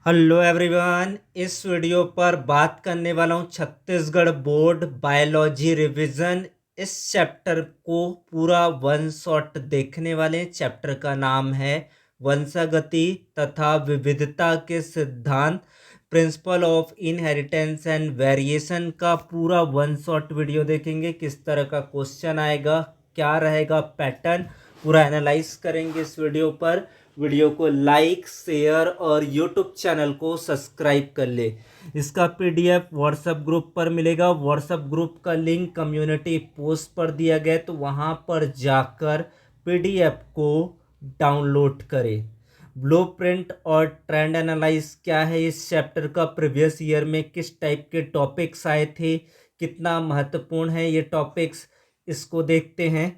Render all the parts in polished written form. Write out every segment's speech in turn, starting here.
Hello everyone. इस video पर बात करने वाला हूँ छत्तीसगढ़ बोर्ड बायोलॉजी रिवीजन। इस चैप्टर को पूरा वन शॉट देखने वाले हैं। चैप्टर का नाम है वंशागति तथा विविधता के सिद्धांत, principal of inheritance and variation का पूरा वन शॉट वीडियो देखेंगे। किस तरह का क्वेश्चन आएगा, क्या रहेगा पैटर्न, पूरा एनालाइज करेंगे इस वीडियो पर। वीडियो को लाइक, शेयर और यूट्यूब चैनल को सब्सक्राइब कर ले। इसका पीडीएफ व्हाट्सएप ग्रुप पर मिलेगा। व्हाट्सएप ग्रुप का लिंक कम्युनिटी पोस्ट पर दिया गया है, तो वहाँ पर जाकर पीडीएफ को डाउनलोड करें। ब्लूप्रिंट और ट्रेंड एनालाइज क्या है इस चैप्टर का, प्रीवियस ईयर में किस टाइप के टॉपिक्स आए थे, कितना महत्वपूर्ण है ये टॉपिक्स, इसको देखते हैं।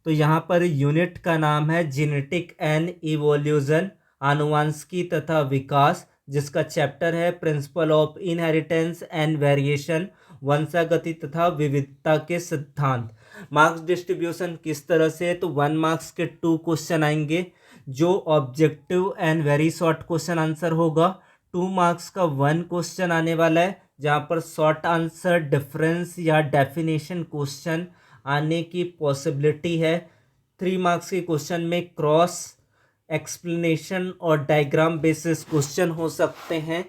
तो यहाँ पर यूनिट का नाम है जेनेटिक एंड इवोल्यूशन, आनुवांशिकी तथा विकास, जिसका चैप्टर है principle of inheritance and variation, वंशागति तथा विविधता के सिद्धांत। मार्क्स डिस्ट्रीब्यूशन किस तरह से है, तो 1 मार्क्स के 2 क्वेश्चन आएंगे जो objective and very short question answer होगा। 2 मार्क्स का 1 क्वेश्चन आने वाला है जहाँ पर शॉर्ट आंसर, डिफरेंस या डेफिनेशन क्वेश्चन आने की पॉसिबिलिटी है। 3 मार्क्स के क्वेश्चन में क्रॉस एक्सप्लेनेशन और डायग्राम बेसिस क्वेश्चन हो सकते हैं।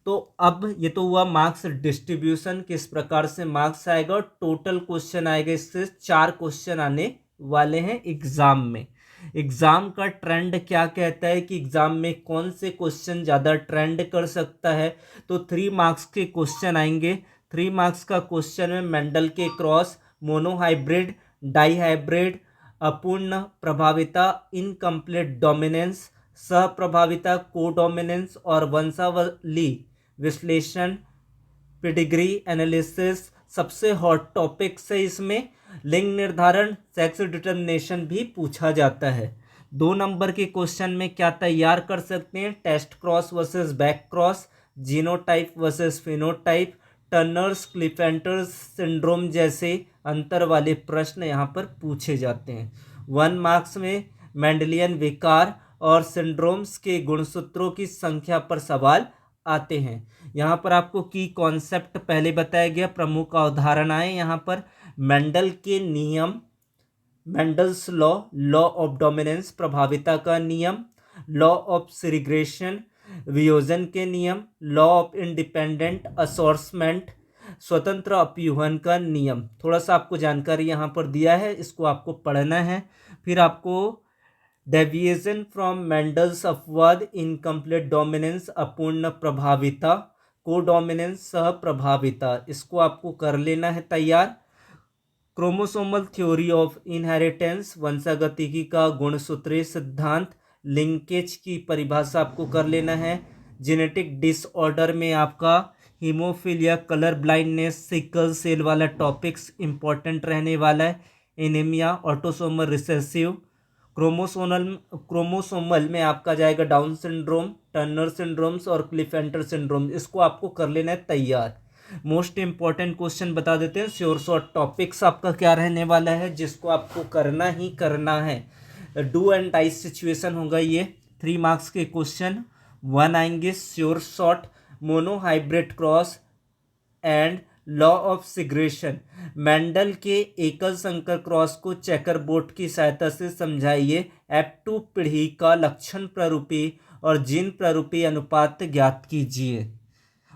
तो अब ये तो हुआ मार्क्स डिस्ट्रीब्यूशन, किस प्रकार से मार्क्स आएगा, और टोटल क्वेश्चन आएगा। इससे 4 क्वेश्चन आने वाले हैं एग्जाम में। एग्जाम का ट्रेंड क्या कहता है कि एग्जाम में कौन से क्वेश्चन ज़्यादा ट्रेंड कर सकता है, तो 3 मार्क्स के क्वेश्चन आएंगे। 3 मार्क्स का क्वेश्चन में मेंडल के क्रॉस, मोनोहाइब्रिड, डाईहाइब्रिड, अपूर्ण प्रभाविता, इनकम्प्लीट डोमिनेंस, सहप्रभाविता, कोडोमिनेंस और वंशावली विश्लेषण, पेडिग्री एनालिसिस सबसे हॉट टॉपिक्स है। इसमें लिंग निर्धारण, सेक्स डिटर्मिनेशन भी पूछा जाता है। 2 नंबर के क्वेश्चन में क्या तैयार कर सकते हैं, test cross versus back cross, genotype versus phenotype, Turner's Klinefelter's syndrome जैसे अंतर वाले प्रश्न यहाँ पर पूछे जाते हैं। 1 मार्क्स में मेंडेलियन विकार और सिंड्रोम्स के गुणसूत्रों की संख्या पर सवाल आते हैं। यहाँ पर आपको की कॉन्सेप्ट पहले बताया गया, प्रमुख अवधारणाएं यहाँ पर मेंडल के नियम, Mendel's law, law of dominance प्रभाविता का नियम, लॉ ऑफ सेग्रीगेशन वियोजन के नियम, लॉ ऑफ इंडिपेंडेंट असोर्समेंट स्वतंत्र अपयूहन का नियम। थोड़ा सा आपको जानकारी यहाँ पर दिया है, इसको आपको पढ़ना है। फिर आपको डेविएशन फ्रॉम मेंडल्स अपवाद, इनकम्प्लीट डोमिनेंस, अपूर्ण प्रभाविता, कोडोमिनेंस, सह प्रभाविता, इसको आपको कर लेना है तैयार। क्रोमोसोमल थ्योरी ऑफ इनहेरिटेंस, वंशागतिकी का गुणसूत्रीय सिद्धांत, लिंकेज की परिभाषा आपको कर लेना है। जेनेटिक डिसऑर्डर में आपका haemophilia, colour blindness, sickle cell वाला टॉपिक्स इंपॉर्टेंट रहने वाला है। एनीमिया, ऑटोसोमल रिसेसिव, क्रोमोसोमल में आपका जाएगा डाउन सिंड्रोम, टर्नर सिंड्रोम्स और क्लिफेंटर सिंड्रोम, इसको आपको कर लेना है तैयार। मोस्ट इंपॉर्टेंट क्वेश्चन बता देते हैं, श्योर शॉर्ट टॉपिक्स आपका क्या रहने वाला है जिसको आपको करना ही करना है। डू एंड डाई सिचुएशन होगा ये। 3 मार्क्स के क्वेश्चन 1 आएंगे sure short, monohybrid cross and law of सिग्रेशन, Mendel के एकल संकर क्रॉस को चेकर बोर्ड की सहायता से समझाइए। F2 पीढ़ी का लक्षण प्रारूपी और जीन प्रारूपी अनुपात ज्ञात कीजिए।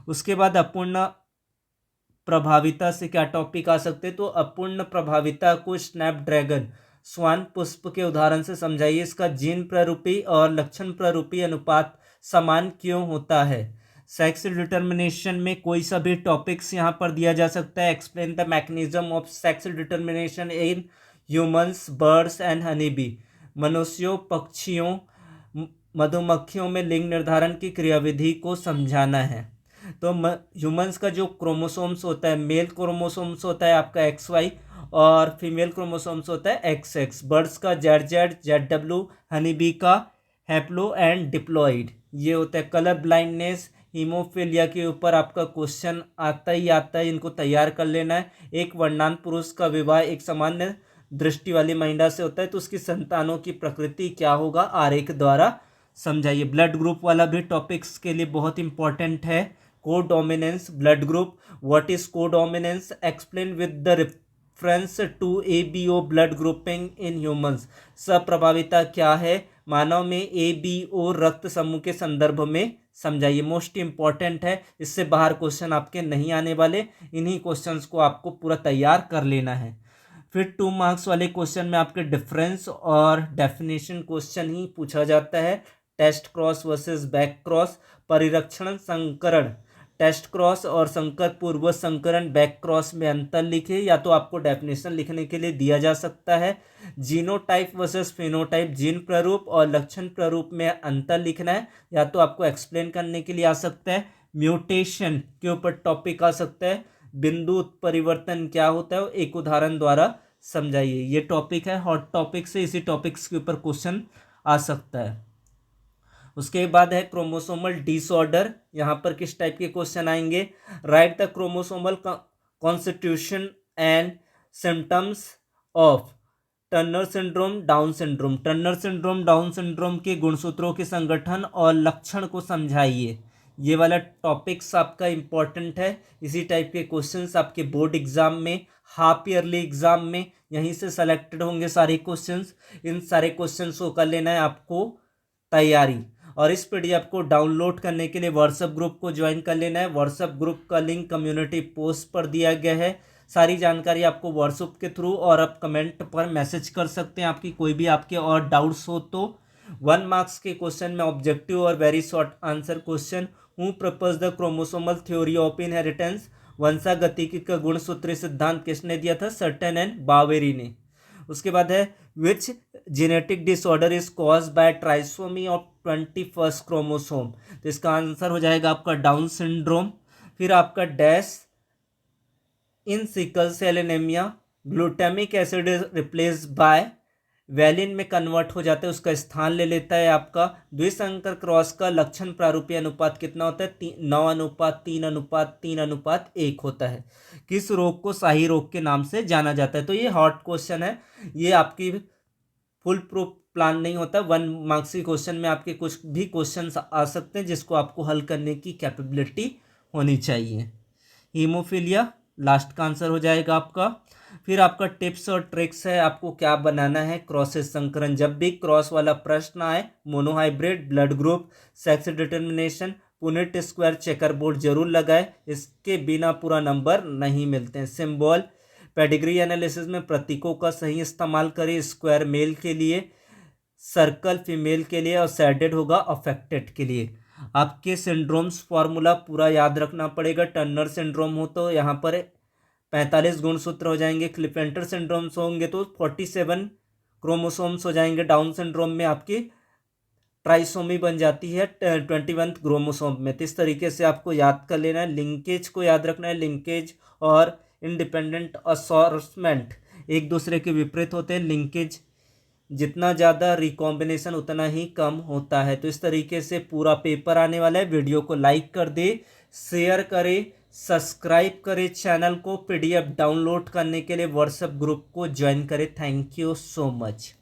उसके बाद अपूर्ण प्रभाविता से क्या टॉपिक आ सकते हैं, तो अपूर्ण प्रभाविता को स्नैपड्रैगन, स्वान पुष्प के उदाहरण से समझाइए। इसका जीन प्रारूपी और लक्षण प्रारूपी अनुपात समान क्यों होता है। सेक्स डिटर्मिनेशन में कोई सा भी टॉपिक्स यहाँ पर दिया जा सकता है। Explain the mechanism of sex determination in humans, birds and honey bee, मनुष्यों, पक्षियों, मधुमक्खियों में लिंग निर्धारण की क्रियाविधि को समझाना है। तो ह्यूमंस का जो क्रोमोसोम्स होता है, मेल क्रोमोसोम्स होता है आपका XY और फीमेल क्रोमोसोम्स होता है XX। बर्ड्स का ZZ, ZW, हनी बी का हैप्लो एंड डिप्लॉइड, ये होता है। कलर ब्लाइंडनेस, हीमोफीलिया के ऊपर आपका क्वेश्चन आता ही आता है, इनको तैयार कर लेना है। एक वर्णांत पुरुष का विवाह एक सामान्य दृष्टि वाली महिला से होता है, तो उसकी संतानों की प्रकृति क्या होगा, आरेख द्वारा समझाइए। ब्लड ग्रुप वाला भी टॉपिक्स के लिए बहुत इंपॉर्टेंट है। Codominance blood group, what is codominance, explain with the reference to ABO blood grouping in humans, सप्रभाविता क्या है मानव में ABO रक्त समूह के संदर्भ में समझाइए। मोस्ट इंपॉर्टेंट है, इससे बाहर क्वेश्चन आपके नहीं आने वाले, इन्हीं क्वेश्चंस को आपको पूरा तैयार कर लेना है। फिर 2 मार्क्स वाले क्वेश्चन में आपके डिफरेंस और डेफिनेशन क्वेश्चन ही पूछा जाता है। Test cross versus back cross, परिरक्षण संकरण, टेस्ट क्रॉस और संकर पूर्व संकरण बैक क्रॉस में अंतर लिखे, या तो आपको डेफिनेशन लिखने के लिए दिया जा सकता है। जीनोटाइप वर्सेस फेनोटाइप, जीन प्रारूप और लक्षण प्रारूप में अंतर लिखना है, या तो आपको एक्सप्लेन करने के लिए आ सकता है। म्यूटेशन के ऊपर टॉपिक आ सकता है। बिंदु उत्परिवर्तन क्या होता है, एक उदाहरण द्वारा समझाइए। ये टॉपिक है हॉट टॉपिक से, इसी टॉपिक्स के ऊपर क्वेश्चन आ सकता है। उसके बाद है क्रोमोसोमल डिसऑर्डर, यहाँ पर किस टाइप के क्वेश्चन आएंगे। Right the chromosomal constitution and symptoms of Turner syndrome, down syndrome, Turner syndrome, down syndrome के गुणसूत्रों के संगठन और लक्षण को समझाइए। ये वाला टॉपिक्स आपका इंपॉर्टेंट है। इसी टाइप के क्वेश्चंस आपके बोर्ड एग्जाम में, हाफ ईयरली एग्जाम में यहीं से सेलेक्टेड होंगे सारे क्वेश्चंस। इन सारे क्वेश्चंस को कर लेना है आपको तैयारी। और इस PDF को डाउनलोड करने के लिए व्हाट्सएप ग्रुप को ज्वाइन कर लेना है। व्हाट्सएप ग्रुप का लिंक कम्युनिटी पोस्ट पर दिया गया है। सारी जानकारी आपको व्हाट्सएप के थ्रू और आप कमेंट पर मैसेज कर सकते हैं, आपकी कोई भी आपके और डाउट्स हो तो। 1 मार्क्स के क्वेश्चन में ऑब्जेक्टिव और very short answer question. Who propose the chromosomal theory of inheritance, वंशागतिकी का गुणसूत्री सिद्धांत किसने दिया था, सर्टन एंड बावेरी ने। उसके बाद है which genetic disorder is cause by trisomy of 21st chromosome, तो इसका आंसर हो जाएगा आपका डाउन सिंड्रोम। फिर आपका dash in sickle cell anaemia, glutamic acid is replace by, valine में कन्वर्ट हो जाता है, उसका स्थान ले लेता है आपका। द्विसंकर क्रॉस का लक्षण प्रारूपीय अनुपात कितना होता है, 9:3:3:3:1 होता है। किस रोग को शाही रोग के नाम से जाना जाता है। तो ये हॉट क्वेश्चन है, ये आपकी फुल प्रूफ प्लान नहीं होता। 1 मार्क्स के क्वेश्चन में आपके कुछ भी क्वेश्चन आ सकते हैं जिसको आपको हल करने की कैपेबिलिटी होनी चाहिए। हीमोफीलिया लास्ट का आंसर हो जाएगा आपका। फिर आपका टिप्स और ट्रिक्स है, आपको क्या बनाना है क्रॉसेस संकरण। जब भी क्रॉस वाला प्रश्न आए, monohybrid, blood group, sex determination, Punnett square, checker board जरूर लगाए, इसके बिना पूरा नंबर नहीं मिलते हैं। सिंबल, पेडिग्री एनालिसिस में प्रतीकों का सही इस्तेमाल करें। स्क्वायर मेल के लिए, सर्कल फीमेल के लिए और सैडेड होगा अफेक्टेड के लिए। आपके सिंड्रोम्स फॉर्मूला पूरा याद रखना पड़ेगा। टर्नर सिंड्रोम हो तो यहाँ पर 45 गुणसूत्र हो जाएंगे। क्लिपेंटर सिंड्रोम्स होंगे तो 47 क्रोमोसोम्स हो जाएंगे। डाउन सिंड्रोम में आपकी ट्राइसोमी बन जाती है 21 क्रोमोसोम में। तो इस तरीके से आपको याद कर लेना है। लिंकेज को याद रखना है। लिंकेज और इंडिपेंडेंट असॉर्टमेंट एक दूसरे के विपरीत होते हैं। लिंकेज जितना ज़्यादा, रिकॉम्बिनेशन उतना ही कम होता है। तो इस तरीके से पूरा पेपर आने वाला है। वीडियो को लाइक कर दे, शेयर करें, सब्सक्राइब करें चैनल को। PDF डाउनलोड करने के लिए व्हाट्सएप ग्रुप को ज्वाइन करें। Thank you so much.